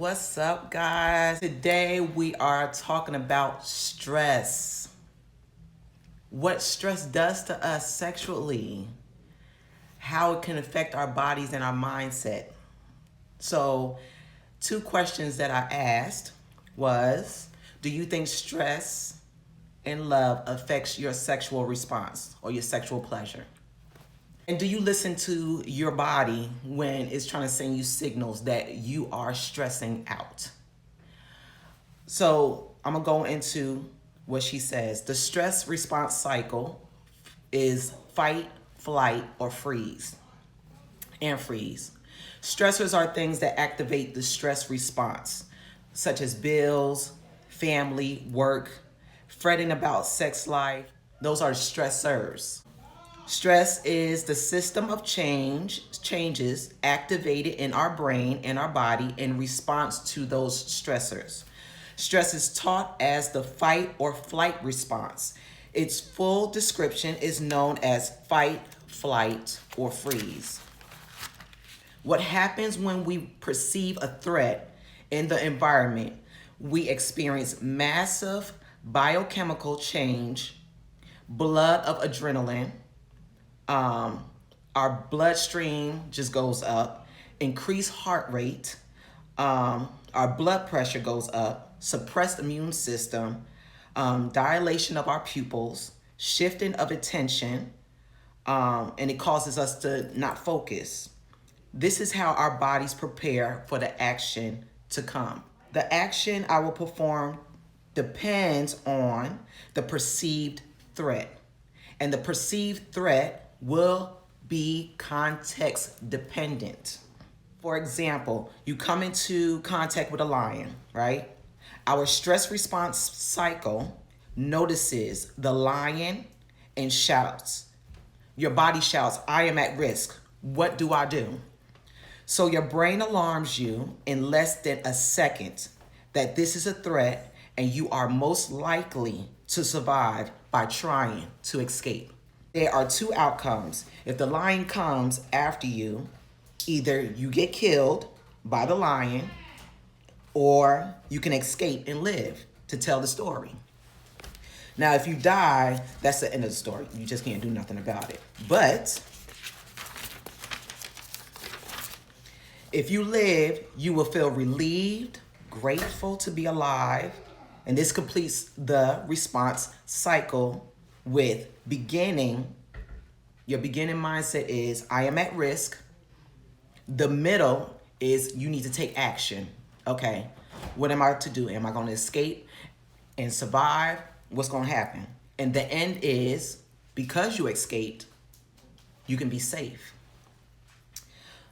What's up, guys? Today we are talking about stress. What stress does to us sexually, how it can affect our bodies and our mindset. So, two questions that I asked was, do you think stress and love affects your sexual response or your sexual pleasure? And do you listen to your body when it's trying to send you signals that you are stressing out? So I'm gonna go into what she says. The stress response cycle is fight, flight, or freeze, and freeze. Stressors are things that activate the stress response, such as bills, family, work, fretting about sex life. Those are stressors. Stress is the system of changes activated in our brain and our body in response to those stressors. Stress is taught as the fight or flight response. Its full description is known as fight, flight, or freeze. What happens when we perceive a threat in the environment? We experience massive biochemical change, blood of adrenaline, our bloodstream just goes up, increased heart rate, our blood pressure goes up, suppressed immune system, dilation of our pupils, shifting of attention, and it causes us to not focus. This is how our bodies prepare for the action to come. The action I will perform depends on the perceived threat. And the perceived threat will be context dependent. For example, you come into contact with a lion, right? Our stress response cycle notices the lion and shouts. Your body shouts, I am at risk. What do I do? So your brain alarms you in less than a second that this is a threat and you are most likely to survive by trying to escape. There are two outcomes. If the lion comes after you, either you get killed by the lion or you can escape and live to tell the story. Now, if you die, that's the end of the story. You just can't do nothing about it. But if you live, you will feel relieved, grateful to be alive, and this completes the response cycle with your beginning mindset is, I am at risk. The middle is, you need to take action. Okay, what am I to do? Am I going to escape and survive? What's going to happen? And the end is, because you escaped, you can be safe.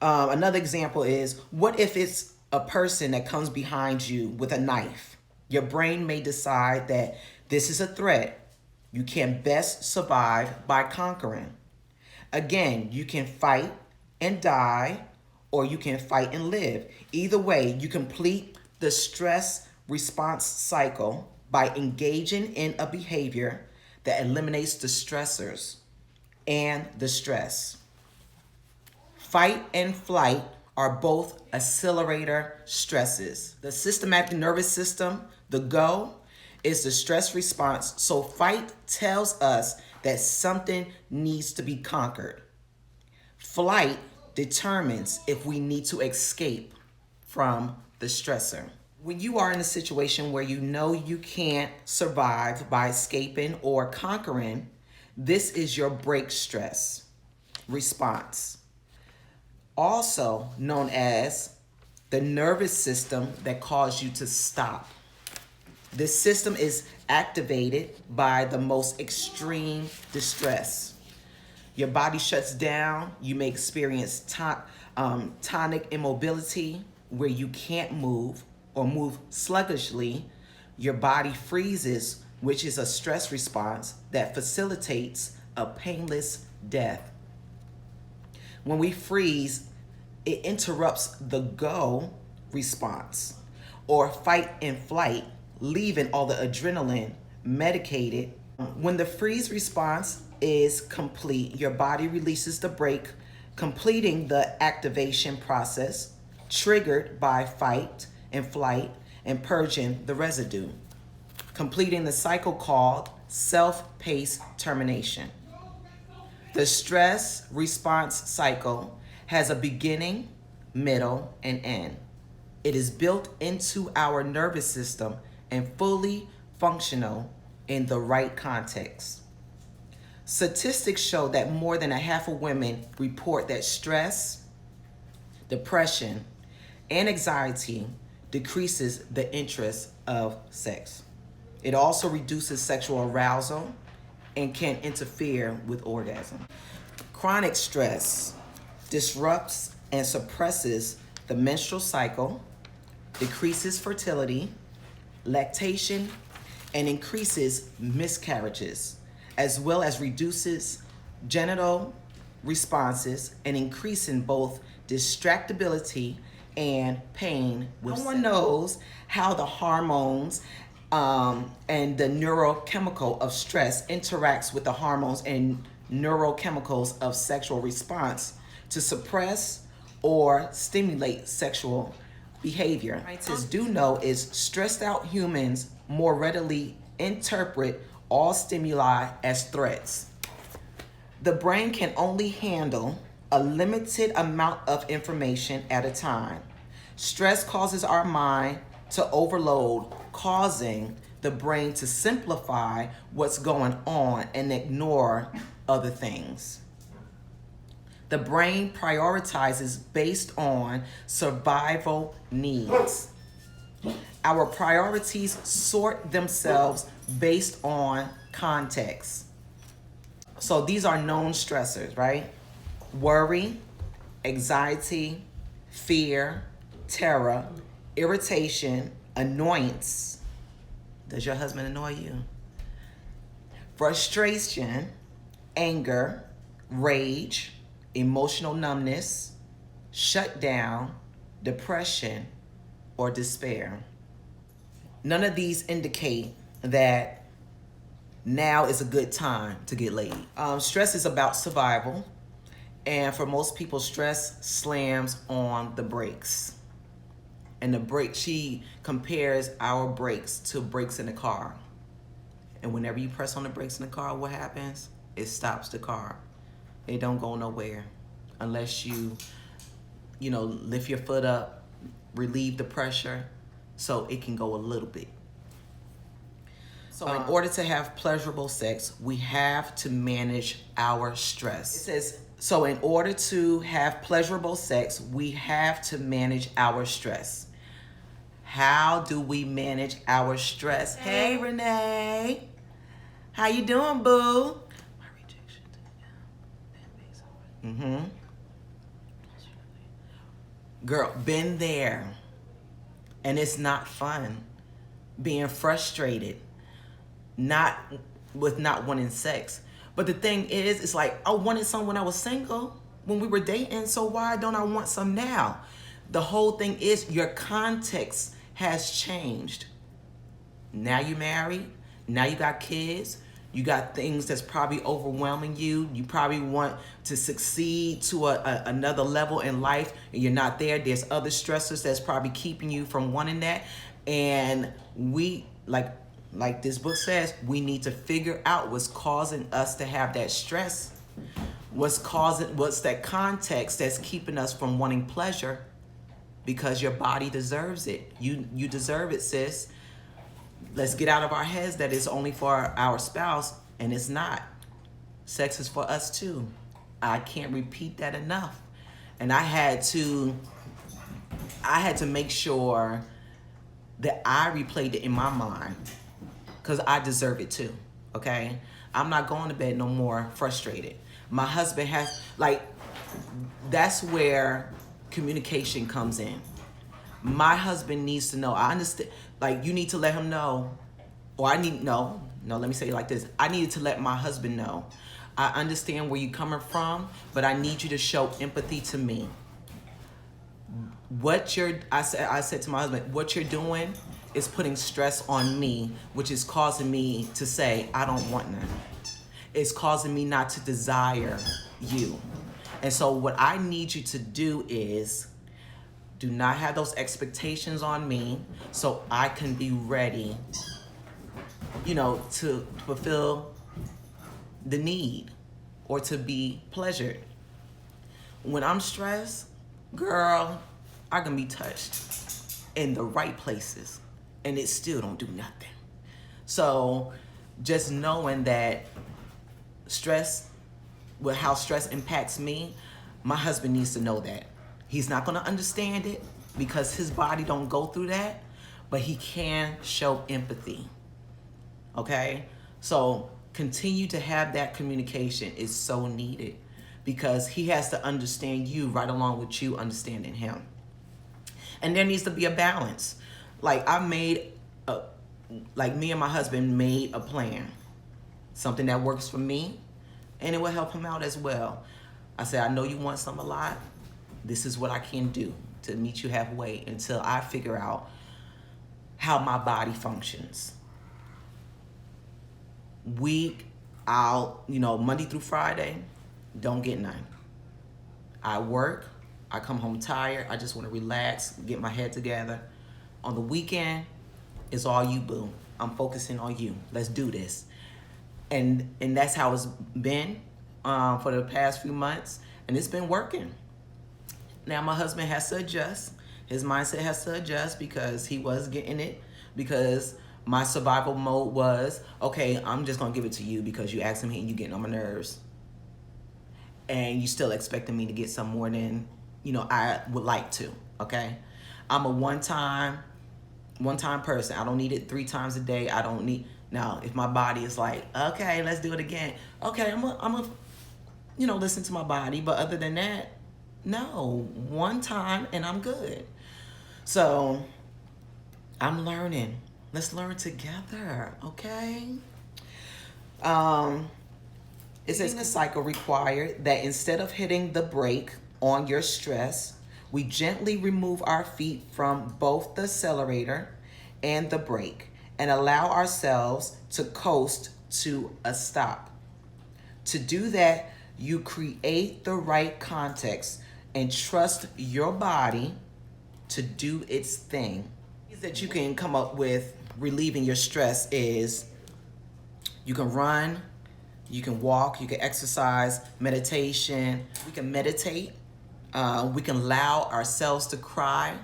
Another example is, what if it's a person that comes behind you with a knife? Your brain may decide that this is a threat. You can best survive by conquering. Again, you can fight and die, or you can fight and live. Either way, you complete the stress response cycle by engaging in a behavior that eliminates the stressors and the stress. Fight and flight are both accelerator stresses. The systematic nervous system, the go, is the stress response. So fight tells us that something needs to be conquered. Flight determines if we need to escape from the stressor. When you are in a situation where you know you can't survive by escaping or conquering, this is your break stress response, also known as the nervous system that caused you to stop. This system is activated by the most extreme distress. Your body shuts down. You may experience tonic immobility, where you can't move or move sluggishly. Your body freezes, which is a stress response that facilitates a painless death. When we freeze, it interrupts the go response or fight and flight, leaving all the adrenaline medicated. When the freeze response is complete, your body releases the brake, completing the activation process triggered by fight and flight and purging the residue, completing the cycle called self-paced termination. The stress response cycle has a beginning, middle, and end. It is built into our nervous system and fully functional in the right context. Statistics show that more than a half of women report that stress, depression, and anxiety decreases the interest of sex. It also reduces sexual arousal and can interfere with orgasm. Chronic stress disrupts and suppresses the menstrual cycle, decreases fertility, lactation, and increases miscarriages, as well as reduces genital responses and increasing both distractibility and pain. No one knows how the hormones and the neurochemical of stress interacts with the hormones and neurochemicals of sexual response to suppress or stimulate sexual behavior. Scientists do know is stressed out humans more readily interpret all stimuli as threats. The brain can only handle a limited amount of information at a time. Stress causes our mind to overload, causing the brain to simplify what's going on and ignore other things. The brain prioritizes based on survival needs. Our priorities sort themselves based on context. So these are known stressors, right? Worry, anxiety, fear, terror, irritation, annoyance. Does your husband annoy you? Frustration, anger, rage, emotional numbness, shutdown, depression, or despair. None of these indicate that now is a good time to get laid. Stress is about survival, and for most people, stress slams on the brakes. And the brake, she compares our brakes to brakes in a car. And whenever you press on the brakes in the car, what happens? It stops the car. It don't go nowhere unless you lift your foot up, relieve the pressure so it can go a little bit. So in order to have pleasurable sex, we have to manage our stress. It says, so in order to have pleasurable sex, we have to manage our stress. How do we manage our stress? Hey, Renee. How you doing, boo? My rejection. Mm-hmm. Girl, been there. And it's not fun. Being frustrated. Not wanting sex. But the thing is, it's like, I wanted some when I was single, when we were dating, so why don't I want some now? The whole thing is your context has changed. Now you're married, now you got kids, you got things that's probably overwhelming you. You probably want to succeed to another level in life and you're not there. There's other stressors that's probably keeping you from wanting that. And we, like this book says, we need to figure out what's causing us to have that stress. What's that context that's keeping us from wanting pleasure, because your body deserves it. You deserve it, sis. Let's get out of our heads that it's only for our spouse, and it's not. Sex is for us too. I can't repeat that enough. And I had to make sure that I replayed it in my mind, because I deserve it too, okay? I'm not going to bed no more frustrated. My husband has, that's where communication comes in. My husband needs to know. I understand, you need to let him know, or let me say it like this. I needed to let my husband know. I understand where you're coming from, but I need you to show empathy to me. I said to my husband, what you're doing is putting stress on me, which is causing me to say, I don't want none. It's causing me not to desire you. And so what I need you to do is Do not have those expectations on me so I can be ready, to fulfill the need or to be pleasured. When I'm stressed, girl, I can be touched in the right places and it still don't do nothing. So just knowing that how stress impacts me, my husband needs to know that. He's not gonna understand it because his body don't go through that, but he can show empathy, okay? So continue to have that communication is so needed because he has to understand you right along with you understanding him. And there needs to be a balance. Like me and my husband made a plan, something that works for me, and it will help him out as well. I said, I know you want some a lot. This is what I can do to meet you halfway until I figure out how my body functions. Monday through Friday, don't get none. I work, I come home tired, I just want to relax, get my head together. On the weekend, it's all you, boo. I'm focusing on you. Let's do this. And that's how it's been for the past few months, and it's been working. Now my husband has to adjust. His mindset has to adjust because he was getting it, because my survival mode was, okay, I'm just gonna give it to you because you asking me and you getting on my nerves. And you still expecting me to get some more than, I would like to, okay? I'm a one-time person. I don't need it 3 times a day. Now, if my body is like, okay, let's do it again. Okay, I'm a listen to my body. But other than that, no, one time and I'm good. So I'm learning. Let's learn together, okay? It says the cycle required that instead of hitting the brake on your stress, we gently remove our feet from both the accelerator and the brake and allow ourselves to coast to a stop. To do that, you create the right context and trust your body to do its thing. That you can come up with relieving your stress is you can run, you can walk, you can exercise, meditation. We can meditate. We can allow ourselves to cry.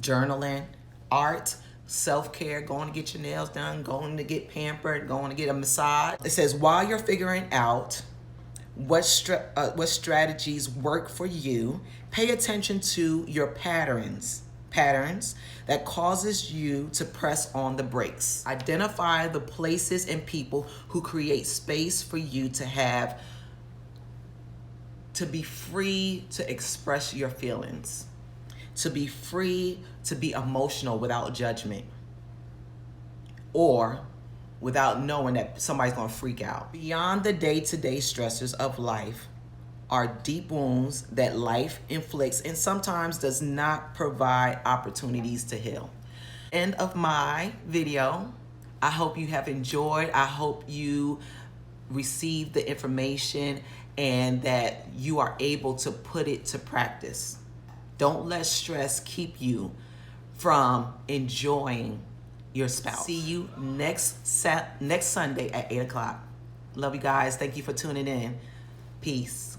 Journaling, art, self-care, going to get your nails done, going to get pampered, going to get a massage. It says while you're figuring out what strategies work for you, pay attention to your patterns that causes you to press on the brakes. Identify the places and people who create space for you to be free to express your feelings, to be free to be emotional without judgment or without knowing that somebody's gonna freak out. Beyond the day-to-day stressors of life are deep wounds that life inflicts and sometimes does not provide opportunities to heal. End of my video. I hope you have enjoyed. I hope you received the information and that you are able to put it to practice. Don't let stress keep you from enjoying your spouse. See you next Sunday at 8 o'clock. Love you guys. Thank you for tuning in. Peace.